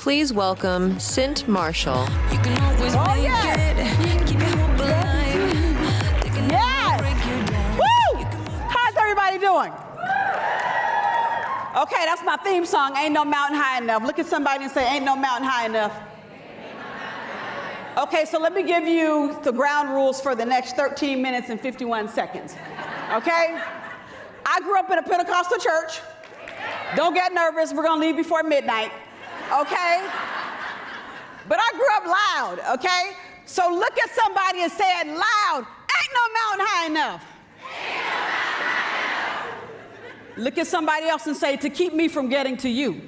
Please welcome Cynt Marshall. You can always make it. Keep your hope alive. Yes! Woo! How's everybody doing? Okay, that's my theme song, Ain't No Mountain High Enough. Look at somebody and say, ain't no mountain high enough. Okay, so let me give you the ground rules for the next 13 minutes and 51 seconds. Okay? I grew up in a Pentecostal church. Don't get nervous, we're gonna leave before midnight. Okay? But I grew up loud, okay? So look at somebody and say it loud, ain't no mountain high enough. Look at somebody else and say, to keep me from getting to you.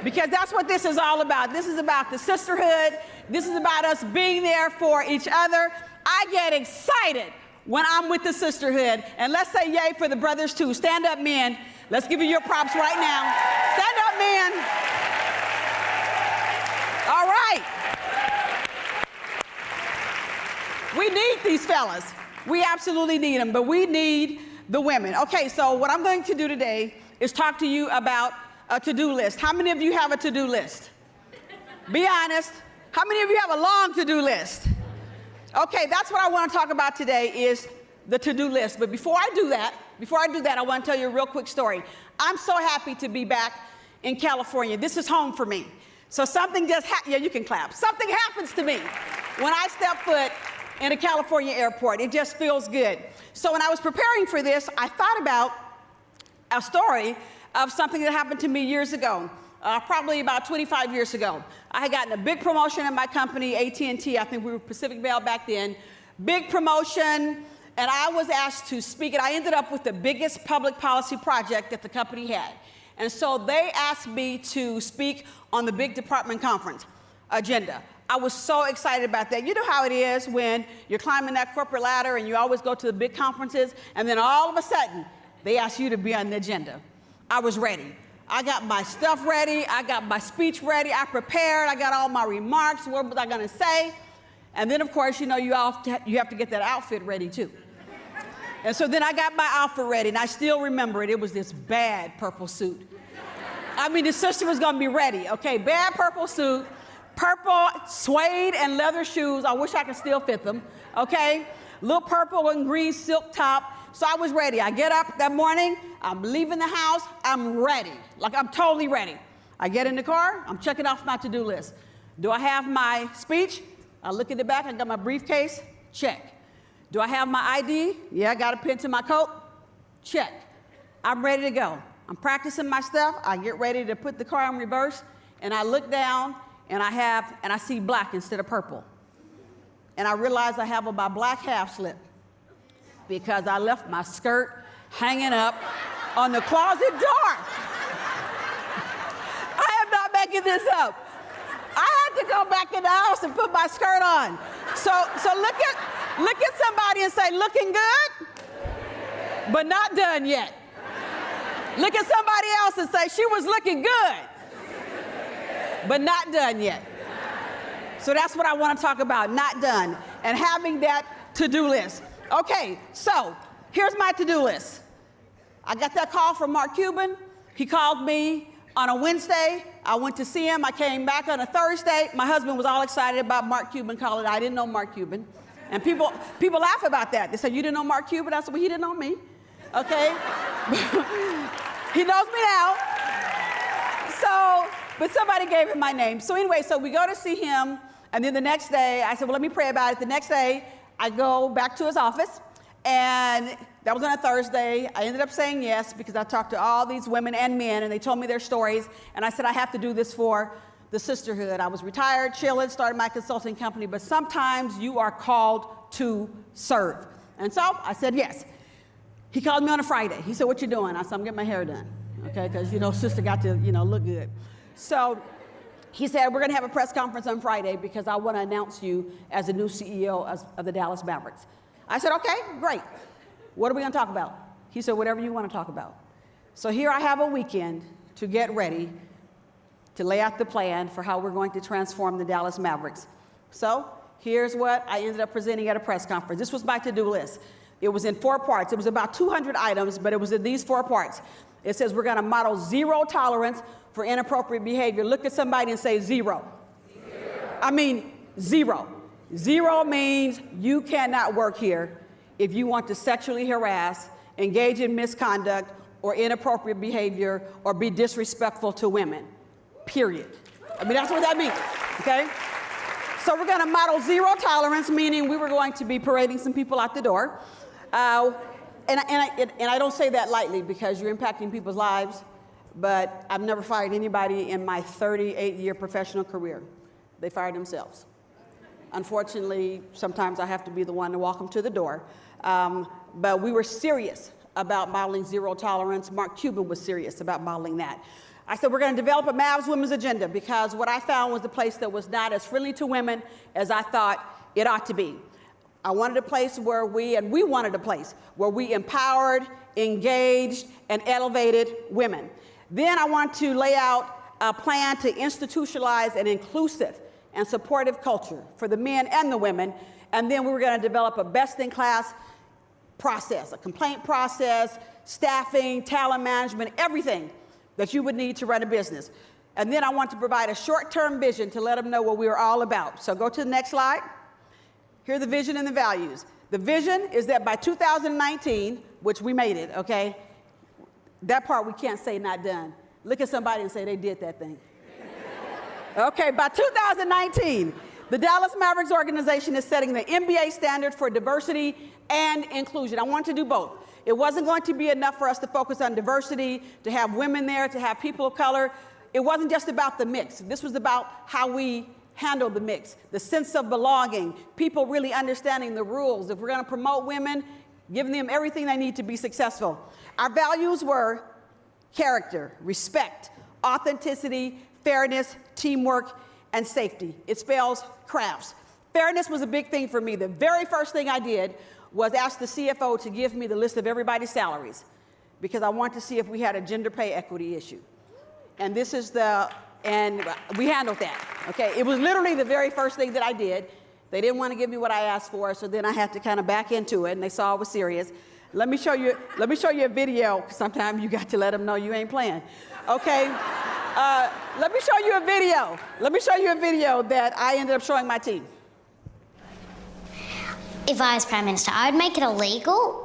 Because that's what this is all about. This is about the sisterhood. This is about us being there for each other. I get excited when I'm with the sisterhood. And let's say yay for the brothers too. Stand up, men. Let's give you your props right now. Stand up, men. All right. We need these fellas. We absolutely need them, but we need the women. Okay, so what I'm going to do today is talk to you about a to-do list. How many of you have a to-do list? Be honest. How many of you have a long to-do list? Okay, that's what I want to talk about today is the to-do list. But before I do that, I want to tell you a real quick story. I'm so happy to be back in California. This is home for me. So something just yeah, you can clap. Something happens to me when I step foot in a California airport. It just feels good. So when I was preparing for this, I thought about a story of something that happened to me years ago, probably about 25 years ago. I had gotten a big promotion in my company, at&t. I think we were Pacific Bell back then. Big promotion, and I was asked to speak, and I ended up with the biggest public policy project that the company had. And so they asked me to speak on the big department conference agenda. I was so excited about that. You know how it is when you're climbing that corporate ladder and you always go to the big conferences, and then all of a sudden, they ask you to be on the agenda. I was ready. I got my stuff ready. I got my speech ready. I prepared. I got all my remarks. What was I going to say? And then, of course, you know, you have to get that outfit ready, too. And so then I got my outfit ready, and I still remember it. It was this bad purple suit. I mean, the sister was going to be ready, okay? Bad purple suit, purple suede and leather shoes. I wish I could still fit them, okay? Little purple and green silk top. So I was ready. I get up that morning, I'm leaving the house, I'm ready. Like I'm totally ready. I get in the car, I'm checking off my to-do list. Do I have my speech? I look in the back, I got my briefcase, check. Do I have my ID? Yeah, I got a pen to my coat, check. I'm ready to go. I'm practicing my stuff, I get ready to put the car in reverse, and I look down, and I see black instead of purple. And I realize I have on my black half slip, because I left my skirt hanging up on the closet door. I am not making this up. I had to go back in the house and put my skirt on. So look at somebody and say, looking good, but not done yet. Look at somebody else and say, she was looking good, but not done yet. So that's what I want to talk about, not done, and having that to-do list. Okay, so here's my to-do list. I got that call from Mark Cuban. He called me on a Wednesday. I went to see him. I came back on a Thursday. My husband was all excited about Mark Cuban calling. I didn't know Mark Cuban. And people laugh about that. They say, you didn't know Mark Cuban? I said, well, he didn't know me, okay? He knows me now. So, but somebody gave him my name. So anyway, so we go to see him, and then the next day, I said, well, let me pray about it. The next day, I go back to his office, and that was on a Thursday. I ended up saying yes because I talked to all these women and men, and they told me their stories, and I said, I have to do this for the sisterhood. I was retired, chilling, started my consulting company, but sometimes you are called to serve. And so I said yes. He called me on a Friday. He said, what you doing? I said, I'm getting my hair done, okay, because, you know, sister got to, you know, look good. So he said, we're going to have a press conference on Friday because I want to announce you as the new CEO of the Dallas Mavericks. I said, okay, great. What are we going to talk about? He said, whatever you want to talk about. So here I have a weekend to get ready to lay out the plan for how we're going to transform the Dallas Mavericks. So here's what I ended up presenting at a press conference. This was my to-do list. It was in 4 parts. It was about 200 items, but it was in these 4 parts. It says we're going to model zero tolerance for inappropriate behavior. Look at somebody and say zero. I mean, zero. Zero means you cannot work here if you want to sexually harass, engage in misconduct, or inappropriate behavior, or be disrespectful to women, period. I mean, that's what that means, okay? So we're gonna model zero tolerance, meaning we were going to be parading some people out the door. And I don't say that lightly because you're impacting people's lives, but I've never fired anybody in my 38-year professional career. They fired themselves. Unfortunately, sometimes I have to be the one to walk them to the door. But we were serious about modeling zero tolerance. Mark Cuban was serious about modeling that. I said, we're going to develop a Mavs women's agenda because what I found was a place that was not as friendly to women as I thought it ought to be. I wanted a place where we wanted a place where we empowered, engaged, and elevated women. Then I want to lay out a plan to institutionalize an inclusive and supportive culture for the men and the women. And then we were going to develop a best-in-class process, a complaint process, staffing, talent management, everything that you would need to run a business. And then I want to provide a short-term vision to let them know what we are all about. So go to the next slide. Here are the vision and the values. The vision is that by 2019, which we made it, okay? That part we can't say not done. Look at somebody and say they did that thing. Okay, by 2019, the Dallas Mavericks organization is setting the NBA standard for diversity and inclusion. I want to do both. It wasn't going to be enough for us to focus on diversity, to have women there, to have people of color. It wasn't just about the mix. This was about how we handle the mix, the sense of belonging, people really understanding the rules. If we're going to promote women, giving them everything they need to be successful. Our values were character, respect, authenticity, fairness, teamwork, and safety. It spells crafts. Fairness was a big thing for me. The very first thing I did was ask the CFO to give me the list of everybody's salaries because I wanted to see if we had a gender pay equity issue. And this is and we handled that, okay? It was literally the very first thing that I did. They didn't want to give me what I asked for, so then I had to kind of back into it, and they saw I was serious. Let me show you a video. Sometimes you got to let them know you ain't playing, okay? Let me show you a video. Let me show you a video that I ended up showing my team. If I was Prime Minister, I would make it illegal.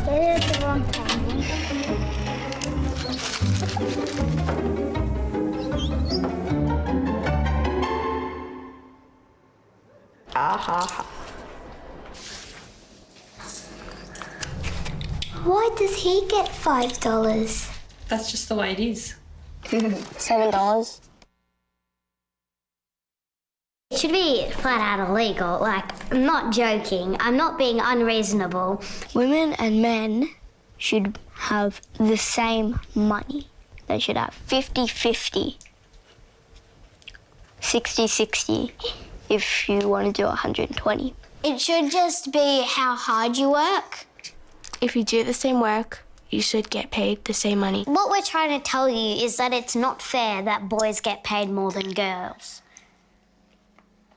At the wrong time. Why does he get $5? That's just the way it is. $7. It should be flat out illegal. Like, I'm not joking. I'm not being unreasonable. Women and men should have the same money. They should have 50-50, 60-60 if you want to do 120. It should just be how hard you work. If you do the same work, you should get paid the same money. What we're trying to tell you is that it's not fair that boys get paid more than girls.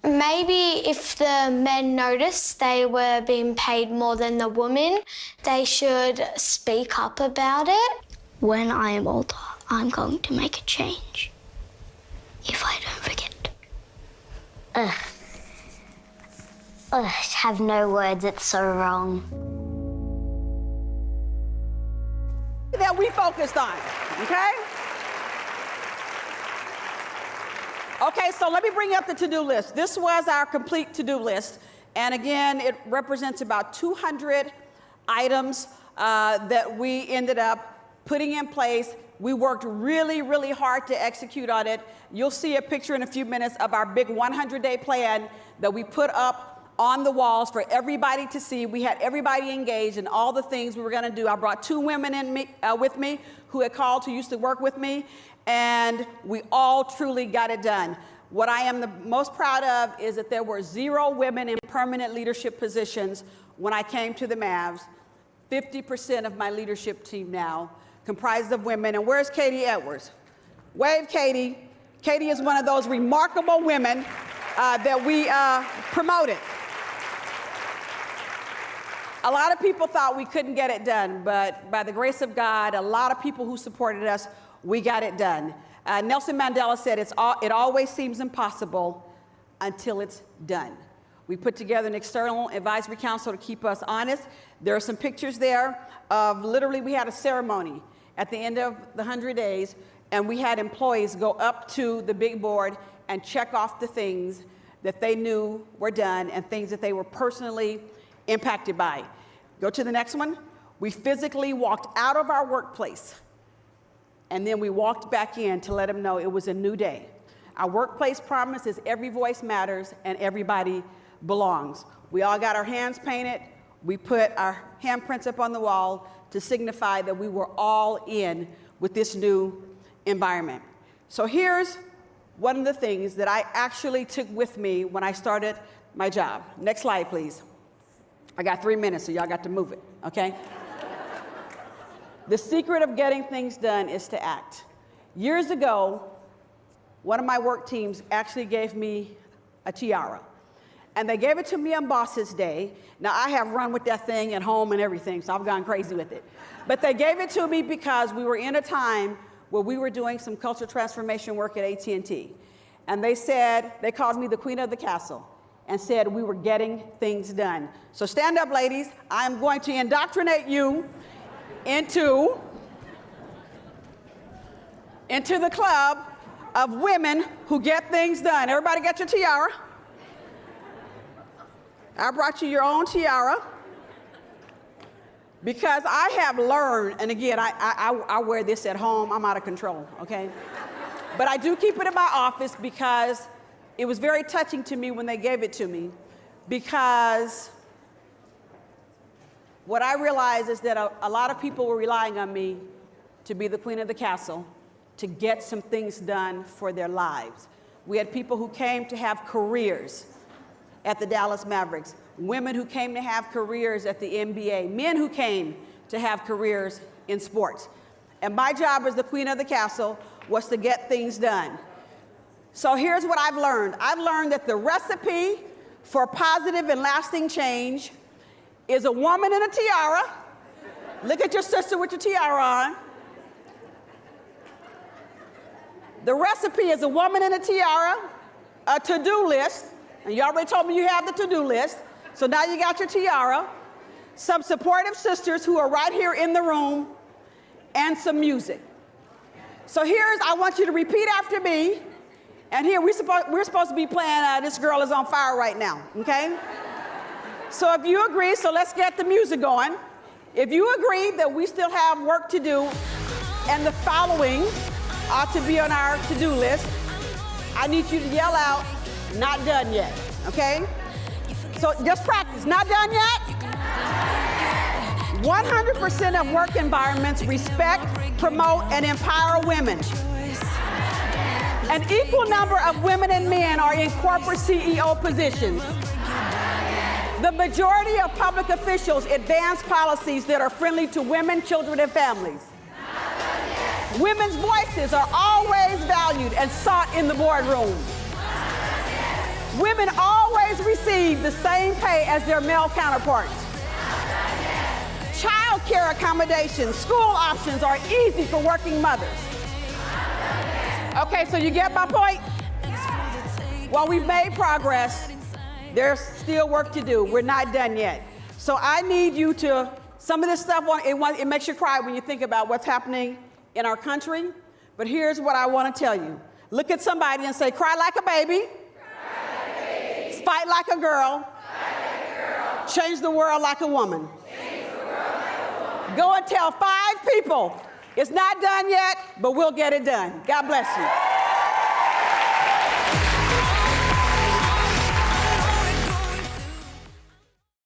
Maybe if the men noticed they were being paid more than the women, they should speak up about it. When I am older, I'm going to make a change. If I don't forget. I have no words, it's so wrong. That we focused on, okay? Okay, so let me bring up the to-do list. This was our complete to-do list. And again, it represents about 200 items that we ended up putting in place. We worked really, really hard to execute on it. You'll see a picture in a few minutes of our big 100-day plan that we put up on the walls for everybody to see. We had everybody engaged in all the things we were gonna do. I brought 2 women with me who had called, who used to work with me, and we all truly got it done. What I am the most proud of is that there were 0 women in permanent leadership positions when I came to the Mavs. 50% of my leadership team now comprised of women. And where's Katie Edwards? Wave, Katie. Katie is one of those remarkable women that we promoted. A lot of people thought we couldn't get it done, but by the grace of God, a lot of people who supported us, we got it done. Nelson Mandela said, it always seems impossible until it's done. We put together an external advisory council to keep us honest. There are some pictures there of literally, we had a ceremony at the end of the 100 days, and we had employees go up to the big board and check off the things that they knew were done and things that they were personally impacted by. Go to the next one. We physically walked out of our workplace, and then we walked back in to let them know it was a new day. Our workplace promise is every voice matters and everybody belongs. We all got our hands painted. We put our handprints up on the wall to signify that we were all in with this new environment. So here's one of the things that I actually took with me when I started my job. Next slide, please. I got 3 minutes, so y'all got to move it, okay? The secret of getting things done is to act. Years ago, one of my work teams actually gave me a tiara. And they gave it to me on Boss's Day. Now, I have run with that thing at home and everything, so I've gone crazy with it. But they gave it to me because we were in a time where we were doing some cultural transformation work at at&t. And they said, they called me the queen of the castle and said we were getting things done. So stand up, ladies. I'm going to indoctrinate you into the club of women who get things done. Everybody get your tiara? I brought you your own tiara because I have learned, and again, I wear this at home. I'm out of control, okay? But I do keep it in my office because it was very touching to me when they gave it to me, because what I realized is that a lot of people were relying on me to be the queen of the castle, to get some things done for their lives. We had people who came to have careers at the Dallas Mavericks, women who came to have careers at the NBA, men who came to have careers in sports. And my job as the queen of the castle was to get things done. So here's what I've learned. I've learned that the recipe for positive and lasting change is a woman in a tiara. Look at your sister with your tiara on. The recipe is a woman in a tiara, a to-do list, and you already told me you have the to-do list, so now you got your tiara, some supportive sisters who are right here in the room, and some music. So I want you to repeat after me, and here we're supposed to be playing This Girl Is on Fire right now, okay? So if you agree, so let's get the music going. If you agree that we still have work to do and the following ought to be on our to-do list, I need you to yell out, "Not done yet," okay? So just practice, not done yet? 100% of work environments respect, promote, and empower women. An equal number of women and men are in corporate CEO positions. The majority of public officials advance policies that are friendly to women, children, and families. Women's voices are always valued and sought in the boardroom. Women always receive the same pay as their male counterparts. Child care accommodations, school options are easy for working mothers. Okay, so you get my point? While we've made progress, there's still work to do. We're not done yet. So I need you to, some of this stuff, it makes you cry when you think about what's happening in our country. But here's what I want to tell you. Look at somebody and say, cry like a baby. Fight like a girl. Change the world like a woman. Go and tell 5 people it's not done yet, but we'll get it done. God bless you.